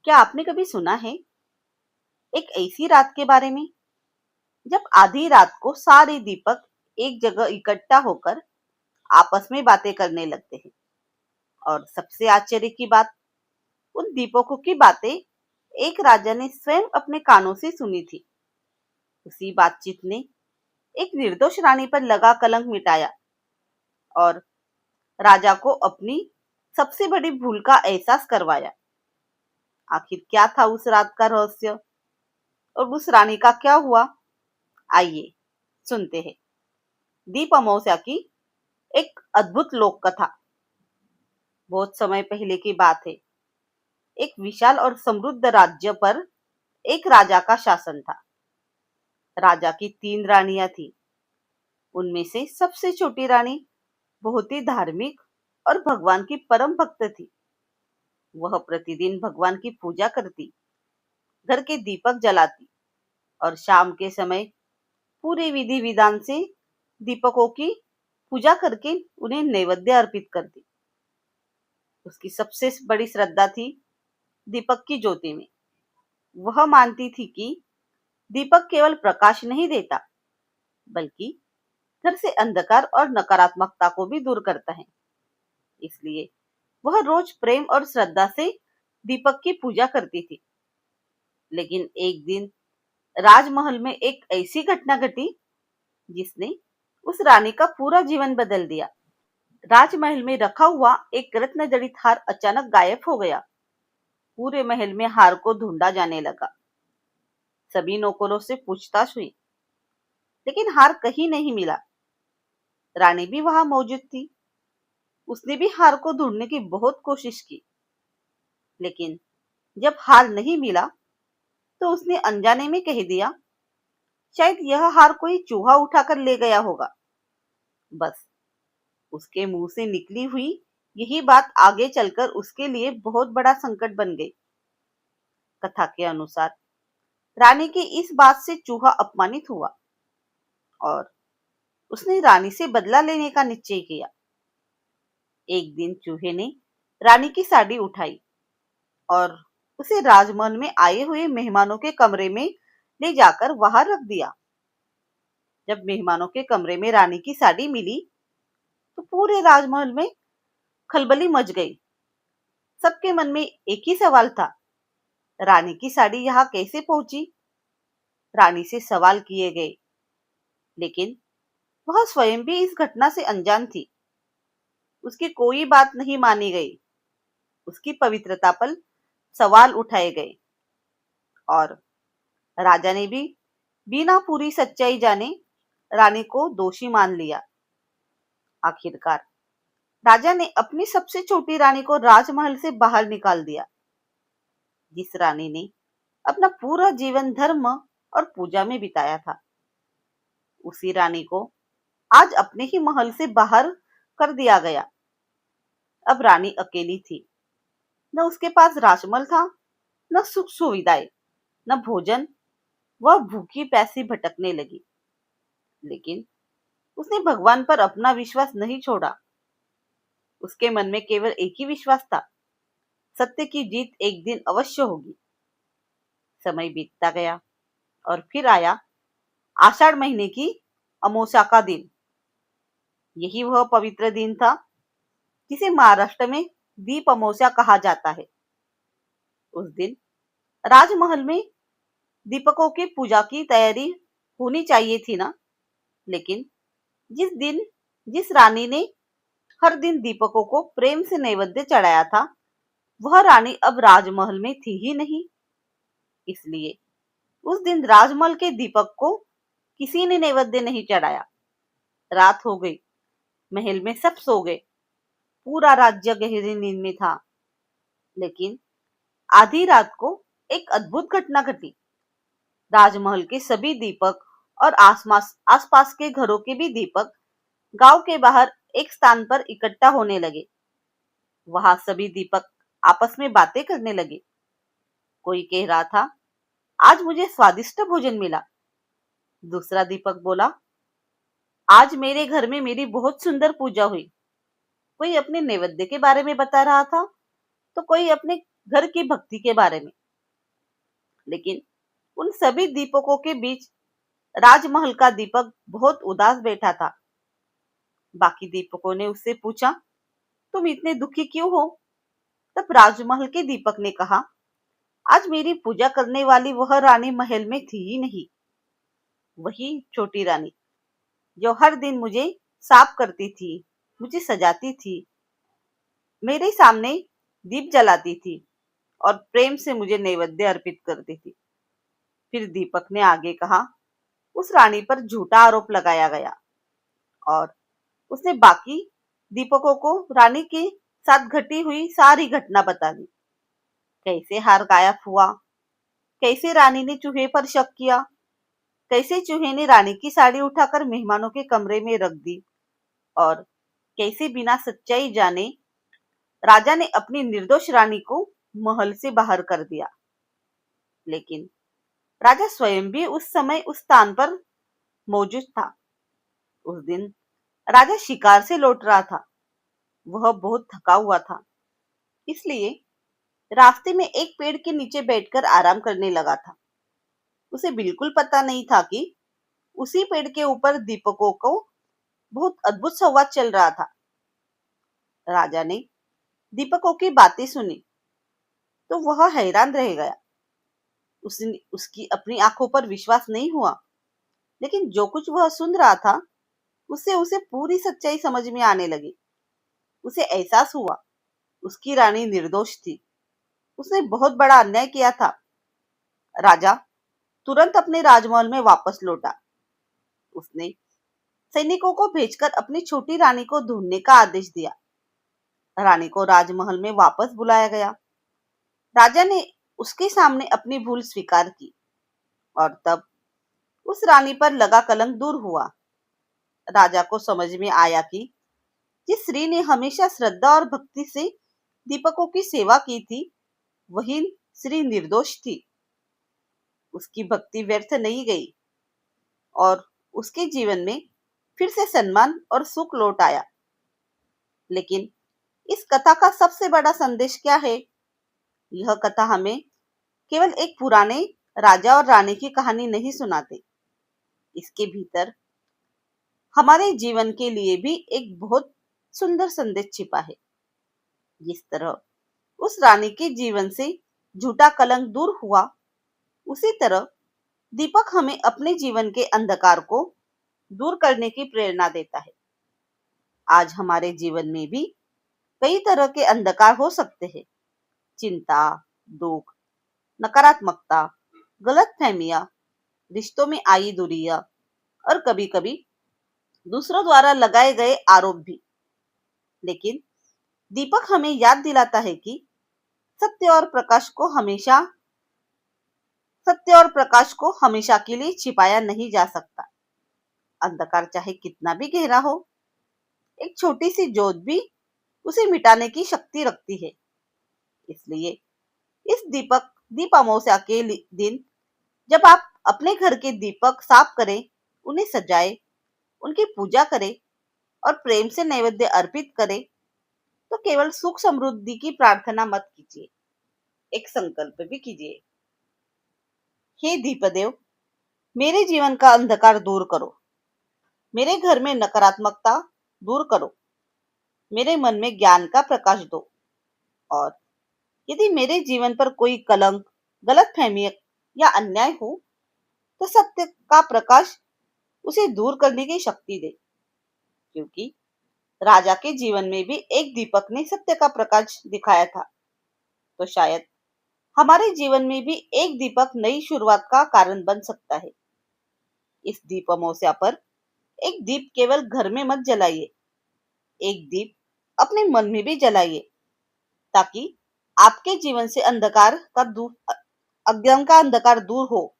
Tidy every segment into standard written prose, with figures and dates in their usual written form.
क्या आपने कभी सुना है एक ऐसी रात के बारे में जब आधी रात को सारे दीपक एक जगह इकट्ठा होकर आपस में बातें करने लगते हैं। और सबसे आश्चर्य की बात, उन दीपकों की बातें एक राजा ने स्वयं अपने कानों से सुनी थी। उसी बातचीत ने एक निर्दोष रानी पर लगा कलंक मिटाया और राजा को अपनी सबसे बड़ी भूल का एहसास करवाया। आखिर क्या था उस रात का रहस्य और उस रानी का क्या हुआ? आइए सुनते हैं दीप अमावस्या की एक अद्भुत लोक कथा। बहुत समय पहले की बात है। एक विशाल और समृद्ध राज्य पर एक राजा का शासन था। राजा की 3 रानियां थी। उनमें से सबसे छोटी रानी बहुत ही धार्मिक और भगवान की परम भक्त थी। वह प्रतिदिन भगवान की पूजा करती, घर के दीपक जलाती और शाम के समय पूरे विधि विधान से दीपकों की पूजा करके उन्हें नैवेद्य अर्पित करती। उसकी सबसे बड़ी श्रद्धा थी दीपक की ज्योति में। वह मानती थी कि दीपक केवल प्रकाश नहीं देता, बल्कि घर से अंधकार और नकारात्मकता को भी दूर करता है। इसलिए वह रोज प्रेम और श्रद्धा से दीपक की पूजा करती थी। लेकिन एक दिन राजमहल में एक ऐसी घटना घटी जिसने उस रानी का पूरा जीवन बदल दिया। राजमहल में रखा हुआ एक रत्न जड़ित हार अचानक गायब हो गया। पूरे महल में हार को ढूंढा जाने लगा। सभी नौकरों से पूछताछ हुई, लेकिन हार कहीं नहीं मिला। रानी भी वहां मौजूद थी। उसने भी हार को ढूंढने की बहुत कोशिश की, लेकिन जब हार नहीं मिला तो उसने अनजाने में कह दिया, शायद यह हार कोई चूहा उठाकर ले गया होगा। बस उसके मुंह से निकली हुई यही बात आगे चलकर उसके लिए बहुत बड़ा संकट बन गई। कथा के अनुसार रानी की इस बात से चूहा अपमानित हुआ और उसने रानी से बदला लेने का निश्चय किया। एक दिन चूहे ने रानी की साड़ी उठाई और उसे राजमहल में आए हुए मेहमानों के कमरे में ले जाकर वहां रख दिया। जब मेहमानों के कमरे में रानी की साड़ी मिली तो पूरे राजमहल में खलबली मच गई। सबके मन में एक ही सवाल था, रानी की साड़ी यहाँ कैसे पहुंची? रानी से सवाल किए गए, लेकिन वह स्वयं भी इस घटना से अनजान थी। उसकी कोई बात नहीं मानी गई। उसकी पवित्रता पर सवाल उठाए गए और राजा ने भी बिना पूरी सच्चाई जाने रानी को दोषी मान लिया। आखिरकार राजा ने अपनी सबसे छोटी रानी को राजमहल से बाहर निकाल दिया। जिस रानी ने अपना पूरा जीवन धर्म और पूजा में बिताया था, उसी रानी को आज अपने ही महल से बाहर कर दिया गया। अब रानी अकेली थी। न उसके पास राजमहल था, न सुख सुविधाएं, न भोजन। वह भूखी प्यासी भटकने लगी। लेकिन उसने भगवान पर अपना विश्वास नहीं छोड़ा। उसके मन में केवल एक ही विश्वास था, सत्य की जीत एक दिन अवश्य होगी। समय बीतता गया और फिर आया आषाढ़ महीने की अमावस्या का दिन। यही वह पवित्र दिन था जिसे महाराष्ट्र में दीप अमावस्या कहा जाता है। उस दिन राजमहल में दीपकों की पूजा की तैयारी होनी चाहिए थी ना, लेकिन जिस रानी ने हर दिन दीपकों को प्रेम से नैवेद्य चढ़ाया था, वह रानी अब राजमहल में थी ही नहीं। इसलिए उस दिन राजमहल के दीपक को किसी ने नैवेद्य नहीं चढ़ाया। रात हो गई। महल में सब सो गए। पूरा राज्य गहरी नींद में था। लेकिन आधी रात को एक अद्भुत घटना घटी। राजमहल के सभी दीपक और आसपास के घरों के भी दीपक गांव के बाहर एक स्थान पर इकट्ठा होने लगे। वहां सभी दीपक आपस में बातें करने लगे। कोई कह रहा था, आज मुझे स्वादिष्ट भोजन मिला। दूसरा दीपक बोला, आज मेरे घर में मेरी बहुत सुंदर पूजा हुई। कोई अपने नैवेद्य के बारे में बता रहा था, तो कोई अपने घर की भक्ति के बारे में। लेकिन उन सभी दीपकों के बीच राजमहल का दीपक बहुत उदास बैठा था। बाकी दीपकों ने उससे पूछा, तुम इतने दुखी क्यों हो? तब राजमहल के दीपक ने कहा, आज मेरी पूजा करने वाली वह रानी महल में थी ही नहीं। वही छोटी रानी जो हर दिन मुझे साफ करती थी, मुझे सजाती थी, मेरे सामने दीप जलाती थी और प्रेम से मुझे नैवेद्य अर्पित करती थी। फिर दीपक ने आगे कहा, उस रानी पर झूठा आरोप लगाया गया और उसने बाकी दीपकों को रानी के साथ घटी हुई सारी घटना बता दी। कैसे हार गायब हुआ, कैसे रानी ने चूहे पर शक किया, कैसे चूहे ने रानी की साड़ी उठाकर मेहमानों के कमरे में रख दी और कैसे बिना सच्चाई जाने राजा ने अपनी निर्दोष रानी को महल से बाहर कर दिया। लेकिन राजा स्वयं भी उस समय उस स्थान पर मौजूद था। उस दिन राजा शिकार से लौट रहा था। वह बहुत थका हुआ था, इसलिए रास्ते में एक पेड़ के नीचे बैठकर आराम करने लगा था। उसे बिल्कुल पता नहीं था कि उसी पेड़ के ऊपर दीपकों को बहुत अद्भुत संवाद चल रहा था। राजा ने दीपकों की बातें सुनी तो वह हैरान रह गया। उसकी अपनी आंखों पर विश्वास नहीं हुआ। लेकिन जो कुछ वह सुन रहा था उससे उसे पूरी सच्चाई समझ में आने लगी। उसे एहसास हुआ उसकी रानी निर्दोष थी। उसने बहुत बड़ा अन्याय किया था। राजा तुरंत अपने राजमहल में वापस लौटा। उसने सैनिकों को भेजकर अपनी छोटी रानी को ढूंढने का आदेश दिया। रानी को राजमहल में वापस बुलाया गया। राजा ने उसके सामने अपनी भूल स्वीकार की और तब उस रानी पर लगा कलंक दूर हुआ। राजा को समझ में आया कि जिस स्त्री ने हमेशा श्रद्धा और भक्ति से दीपकों की सेवा की थी, वही स्त्री निर्दोष थी। उसकी भक्ति व्यर्थ नहीं गई और उसके जीवन में फिर से सम्मान और सुख लौट आया। लेकिन इस कथा का सबसे बड़ा संदेश क्या है? यह कथा हमें केवल एक पुराने राजा और रानी की कहानी नहीं सुनाते। इसके भीतर हमारे जीवन के लिए भी एक बहुत सुंदर संदेश छिपा है। जिस तरह उस रानी के जीवन से झूठा कलंक दूर हुआ, उसी तरह दीपक हमें अपने जीवन के अंधकार को दूर करने की प्रेरणा देता है। आज हमारे जीवन में भी कई तरह के अंधकार हो सकते हैं। चिंता, दुख, नकारात्मकता, गलतफहमियां, रिश्तों में आई दूरियां और कभी-कभी दूसरों द्वारा लगाए गए आरोप भी। लेकिन दीपक हमें याद दिलाता है कि सत्य और प्रकाश को हमेशा के लिए छिपाया नहीं जा सकता। अंधकार चाहे कितना भी गहरा हो, एक छोटी सी ज्योत भी उसे मिटाने की शक्ति रखती है। इसलिए इस दीप अमावस्या के दिन जब आप अपने घर के दीपक साफ करें, उन्हें सजाएं, उनकी पूजा करें और प्रेम से नैवेद्य अर्पित करें, तो केवल सुख समृद्धि की प्रार्थना मत कीजिए, एक संकल्प भी कीजिए। हे दीपदेव, मेरे जीवन का अंधकार दूर करो, मेरे घर में नकारात्मकता दूर करो, मेरे मन में ज्ञान का प्रकाश दो और यदि मेरे जीवन पर कोई कलंक, गलतफहमी या अन्याय हो, तो सत्य का प्रकाश उसे दूर करने की शक्ति दे। क्योंकि राजा के जीवन में भी एक दीपक ने सत्य का प्रकाश दिखाया था, तो शायद हमारे जीवन में भी एक दीपक नई शुरुआत का कारण बन सकता है। इस दीप अमावस्या पर एक दीप केवल घर में मत जलाइए, एक दीप अपने मन में भी जलाइए, ताकि आपके जीवन से अज्ञान का अंधकार दूर हो,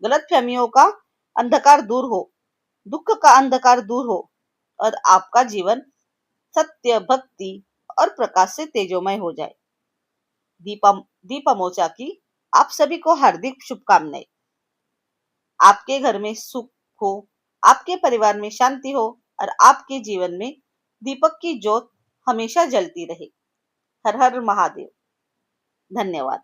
गलतफहमियों का अंधकार दूर हो, दुख का अंधकार दूर हो और आपका जीवन सत्य, भक्ति और प्रकाश से तेजोमय हो जाए। दीप अमावस्या की आप सभी को हार्दिक शुभकामनाएं। आपके घर में सुख हो, आपके परिवार में शांति हो और आपके जीवन में दीपक की ज्योत हमेशा जलती रहे। हर हर महादेव। धन्यवाद।